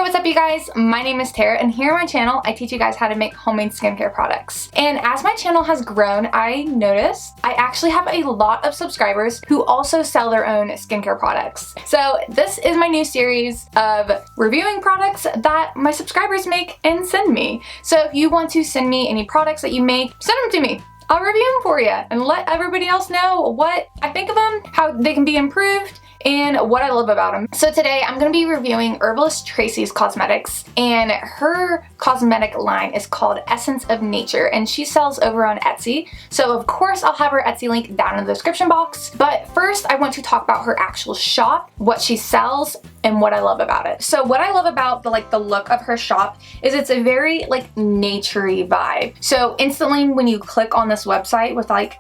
what's up you guys? My name is Tara and here on my channel I teach you guys how to make homemade skincare products. And as my channel has grown, I noticed I actually have a lot of subscribers who also sell their own skincare products. So this is my new series of reviewing products that my subscribers make and send me. So if you want to send me any products that you make, send them to me. I'll review them for you and let everybody else know what I think of them, how they can be improved, and what I love about them. So today I'm going to be reviewing Herbalist Tracy's cosmetics, and her cosmetic line is called Essence of Nature and she sells over on Etsy. So of course I'll have her Etsy link down in the description box, but first I want to talk about her actual shop, what she sells, and what I love about it. So what I love about the look of her shop is it's a very naturey vibe. So instantly when you click on this website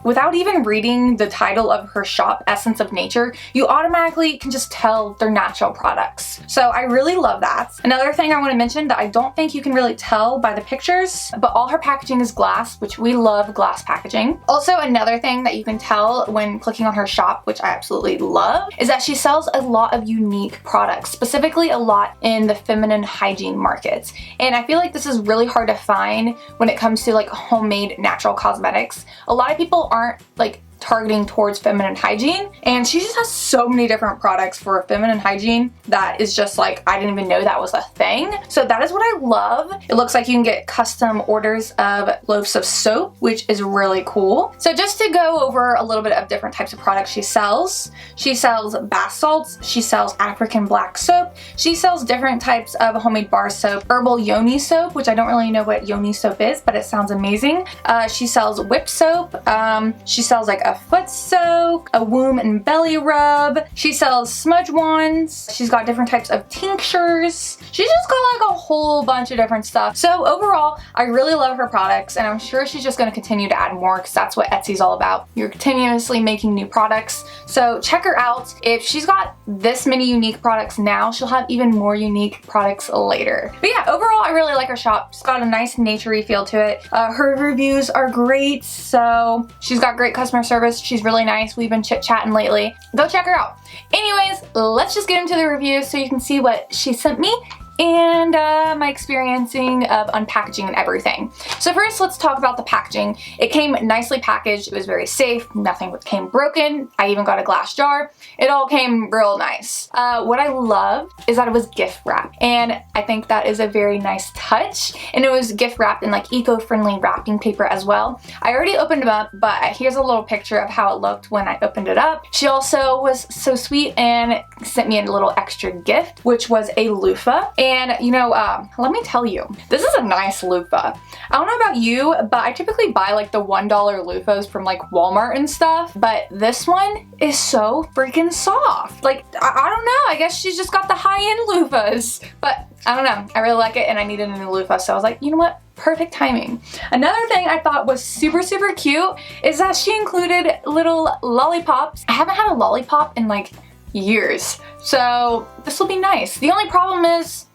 without even reading the title of her shop, Essence of Nature, you automatically can just tell they're natural products. So I really love that. Another thing I want to mention that I don't think you can really tell by the pictures, but all her packaging is glass, which we love glass packaging. Also another thing that you can tell when clicking on her shop, which I absolutely love, is that she sells a lot of unique products. Specifically a lot in the feminine hygiene market. And I feel like this is really hard to find when it comes to homemade natural cosmetics. A lot of people aren't targeting towards feminine hygiene, and she just has so many different products for feminine hygiene that is just I didn't even know that was a thing. So that is what I love. It looks like you can get custom orders of loaves of soap, which is really cool. So just to go over a little bit of different types of products she sells bath salts, she sells African black soap, she sells different types of homemade bar soap, herbal yoni soap, which I don't really know what yoni soap is, but it sounds amazing. She sells whip soap, she sells a foot soak, a womb and belly rub. She sells smudge wands. She's got different types of tinctures. She's just got a whole bunch of different stuff. So overall, I really love her products, and I'm sure she's just going to continue to add more because that's what Etsy's all about. You're continuously making new products. So check her out. If she's got this many unique products now, she'll have even more unique products later. But yeah, overall, I really like her shop. It's got a nice naturey feel to it. Her reviews are great. So she's got great customer service. She's really nice. We've been chit-chatting lately. Go check her out. Anyways, let's just get into the review so you can see what she sent me and my experiencing of unpackaging and everything. So first, let's talk about the packaging. It came nicely packaged. It was very safe. Nothing came broken. I even got a glass jar. It all came real nice. What I love is that it was gift wrapped, and I think that is a very nice touch. And it was gift wrapped in eco-friendly wrapping paper as well. I already opened them up, but here's a little picture of how it looked when I opened it up. She also was so sweet and sent me a little extra gift, which was a loofah. And let me tell you, this is a nice loofah. I don't know about you, but I typically buy the $1 loofahs from Walmart and stuff, but this one is so freaking soft. I don't know, I guess she's just got the high-end loofahs, but I don't know, I really like it and I needed a new loofah, so I was like, you know what? Perfect timing. Another thing I thought was super cute is that she included little lollipops. I haven't had a lollipop in years, so this will be nice. The only problem is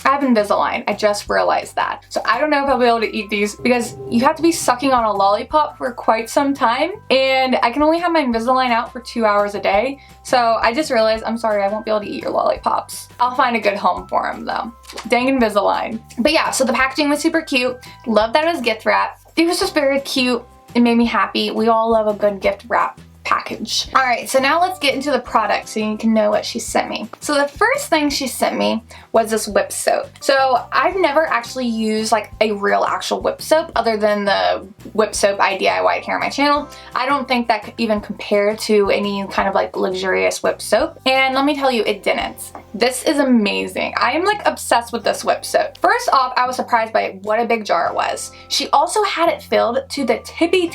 I have Invisalign. I just realized that. So I don't know if I'll be able to eat these because you have to be sucking on a lollipop for quite some time, and I can only have my Invisalign out for 2 hours a day. So I just realized, I'm sorry, I won't be able to eat your lollipops. I'll find a good home for them though. Dang Invisalign. But yeah, so the packaging was super cute. Love that it was gift wrap. It was just very cute. It made me happy. We all love a good gift wrap package. Alright, so now let's get into the product so you can know what she sent me. So the first thing she sent me was this whip soap. So I've never actually used a real actual whip soap other than the whip soap I DIY'd here on my channel. I don't think that could even compare to any kind of luxurious whip soap, and let me tell you, it didn't. This is amazing. I am obsessed with this whip soap. First off, I was surprised by what a big jar it was. She also had it filled to the tippy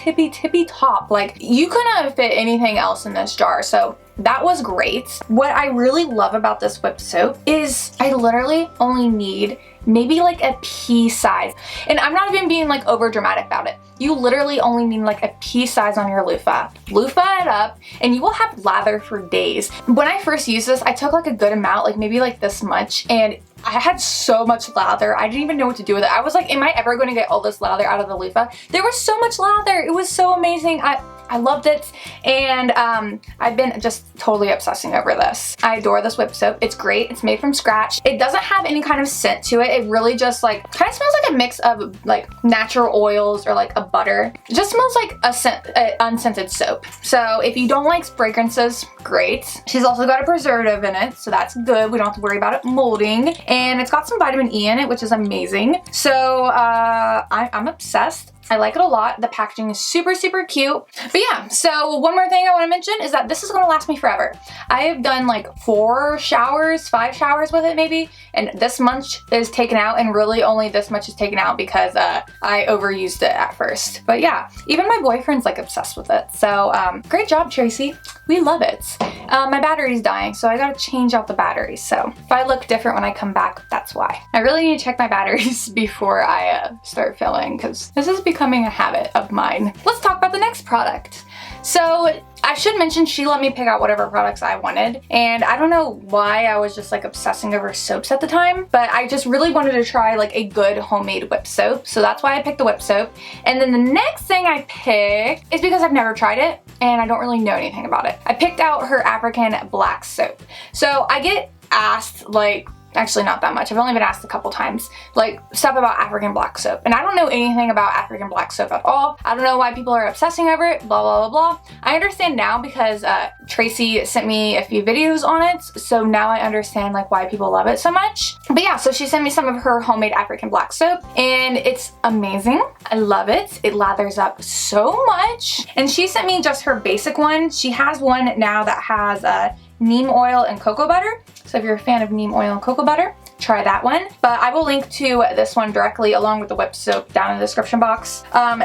top. You couldn't fit anything else in this jar, so that was great. What I really love about this whip soap is I literally only need maybe a pea size. And I'm not even being over dramatic about it. You literally only need a pea size on your loofah. Loofah it up and you will have lather for days. When I first used this, I took a good amount, maybe this much, and I had so much lather. I didn't even know what to do with it. I was like, am I ever going to get all this lather out of the loofah? There was so much lather. It was so amazing. I loved it, and I've been just totally obsessing over this. I adore this whip soap. It's great. It's made from scratch. It doesn't have any kind of scent to it. It really just like kind of smells like a mix of like natural oils or like a butter. It just smells like a unscented soap. So if you don't like fragrances, great. She's also got a preservative in it, so that's good. We don't have to worry about it molding, and it's got some vitamin E in it, which is amazing. So I'm obsessed. I like it a lot. The packaging is super, super cute. But yeah, so one more thing I want to mention is that this is going to last me forever. I have done like 5 showers with it maybe, and this much is taken out, and really only this much is taken out because I overused it at first. But yeah, even my boyfriend's like obsessed with it. So great job, Tracy. We love it. My battery's dying, so I gotta change out the batteries. So if I look different when I come back, that's why. I really need to check my batteries before I start filming, because this is becoming a habit of mine. Let's talk about the next product. So I should mention she let me pick out whatever products I wanted, and I don't know why I was just like obsessing over soaps at the time, but I just really wanted to try like a good homemade whip soap, so that's why I picked the whip soap. And then the next thing I picked is because I've never tried it and I don't really know anything about it. I picked out her African black soap. So I get asked like, actually not that much, I've only been asked a couple times, like stuff about African black soap. And I don't know anything about African black soap at all. I don't know why people are obsessing over it, blah, blah, blah, blah. I understand now because Tracy sent me a few videos on it, so now I understand like why people love it so much. But yeah, so she sent me some of her homemade African black soap, and it's amazing. I love it. It lathers up so much. And she sent me just her basic one. She has one now that has neem oil and cocoa butter. So if you're a fan of neem oil and cocoa butter, try that one. But I will link to this one directly along with the whip soap down in the description box.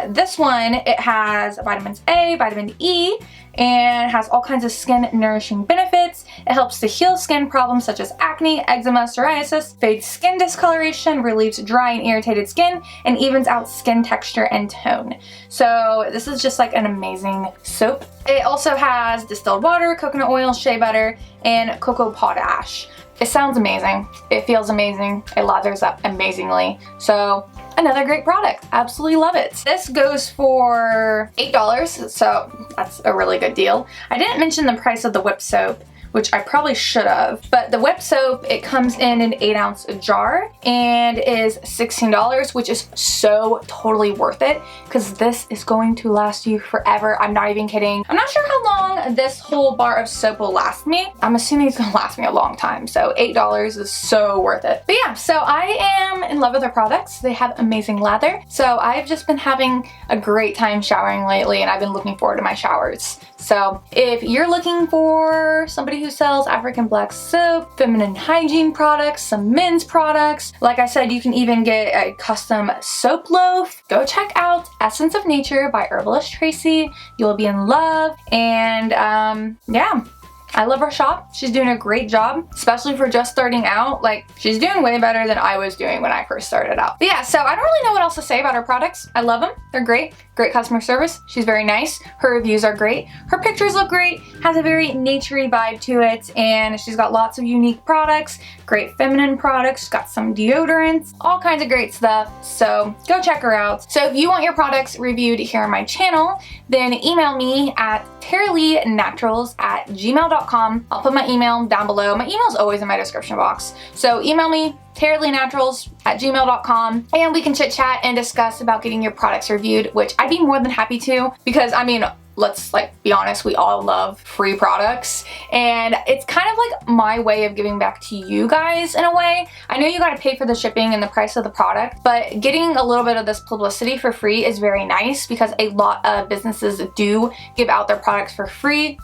This one, it has vitamins A, vitamin E, and has all kinds of skin nourishing benefits. It helps to heal skin problems such as acne, eczema, psoriasis, fades skin discoloration, relieves dry and irritated skin, and evens out skin texture and tone. So this is just like an amazing soap. It also has distilled water, coconut oil, shea butter, and cocoa potash. It sounds amazing. It feels amazing. It lathers up amazingly. So another great product. Absolutely love it. This goes for $8, so that's a really good deal. I didn't mention the price of the whip soap, which I probably should have, but the whip soap, it comes in an 8-ounce jar and is $16, which is so totally worth it because this is going to last you forever. I'm not even kidding. I'm not sure how long this whole bar of soap will last me. I'm assuming it's gonna last me a long time, so $8 is so worth it. But yeah, so I am in love with their products. They have amazing lather, so I've just been having a great time showering lately, and I've been looking forward to my showers. So if you're looking for somebody who sells African black soap, feminine hygiene products, some men's products, like I said, you can even get a custom soap loaf. Go check out Essence of Nature by Herbalist Tracy. You will be in love. And yeah, I love her shop. She's doing a great job, especially for just starting out. Like, she's doing way better than I was doing when I first started out. But yeah, so I don't really know what else to say about her products. I love them. They're great. Great customer service. She's very nice. Her reviews are great. Her pictures look great. Has a very naturey vibe to it. And she's got lots of unique products. Great feminine products. She's got some deodorants. All kinds of great stuff. So go check her out. So if you want your products reviewed here on my channel, then email me at TaraLeeNaturals@gmail.com. I'll put my email down below. My email is always in my description box. So email me, TaraLeeNaturals@gmail.com, and we can chit chat and discuss about getting your products reviewed, which I'd be more than happy to, because I mean, let's like be honest, we all love free products, and it's kind of like my way of giving back to you guys in a way. I know you gotta pay for the shipping and the price of the product, but getting a little bit of this publicity for free is very nice because a lot of businesses do give out their products for free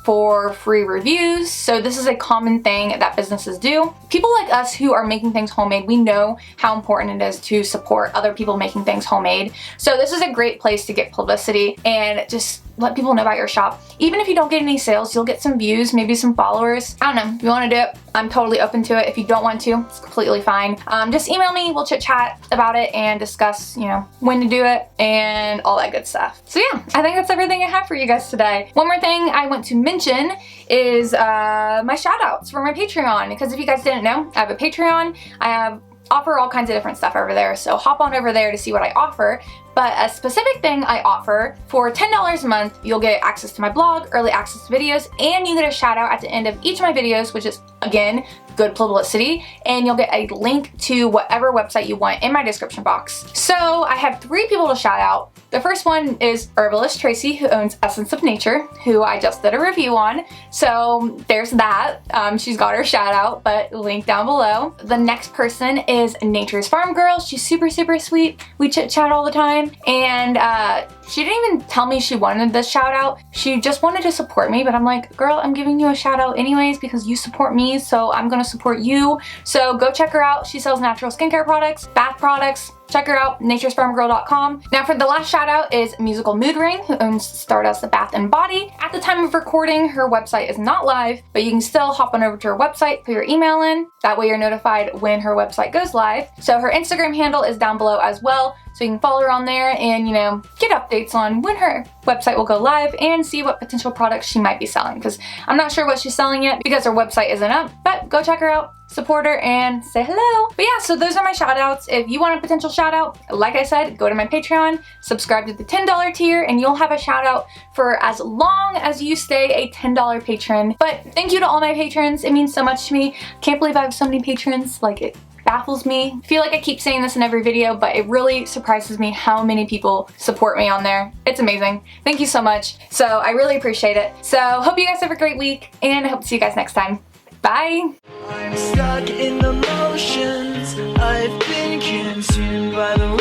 reviews. So this is a common thing that businesses do. People like us who are making things homemade, we know how important it is to support other people making things homemade. So this is a great place to get publicity and just let people know about your shop. Even if you don't get any sales, you'll get some views, maybe some followers. I don't know, if you wanna do it, I'm totally open to it. If you don't want to, it's completely fine. Just email me, we'll chit chat about it and discuss, you know, when to do it and all that good stuff. So yeah, I think that's everything I have for you guys today. One more thing I want to mention is my shout outs for my Patreon, because if you guys didn't know, I have a Patreon. I offer all kinds of different stuff over there, so hop on over there to see what I offer. but a specific thing I offer for $10 a month, you'll get access to my blog, early access to videos, and you get a shout out at the end of each of my videos, which is, again, good publicity, and you'll get a link to whatever website you want in my description box. So I have 3 people to shout out. The first one is Herbalist Tracy, who owns Essence of Nature, who I just did a review on. So there's that. She's got her shout out, but link down below. The next person is Nature's Farm Girl. She's super, super sweet. We chit chat all the time, and she didn't even tell me she wanted this shout out. She just wanted to support me, but I'm like, girl, I'm giving you a shout out anyways because you support me, so I'm gonna support you. So go check her out. She sells natural skincare products, bath products. Check her out, naturesfarmgirl.com. Now for the last shout out is Musical Mood Ring, who owns Stardust Bath and Body. At the time of recording, her website is not live, but you can still hop on over to her website, put your email in. That way you're notified when her website goes live. So her Instagram handle is down below as well, so you can follow her on there and, you know, get updates on when her website will go live and see what potential products she might be selling, because I'm not sure what she's selling yet because her website isn't up, but go check her out, support her, and say hello. But yeah, so those are my shout outs. If you want a potential shout out, like I said, go to my Patreon, subscribe to the $10 tier, and you'll have a shout out for as long as you stay a $10 patron. But thank you to all my patrons. It means so much to me. Can't believe I have so many patrons. Like, it baffles me. I feel like I keep saying this in every video, but it really surprises me how many people support me on there. It's amazing. Thank you so much. So I really appreciate it. So hope you guys have a great week, and I hope to see you guys next time. Bye! I'm stuck in the motions. I've been consumed by the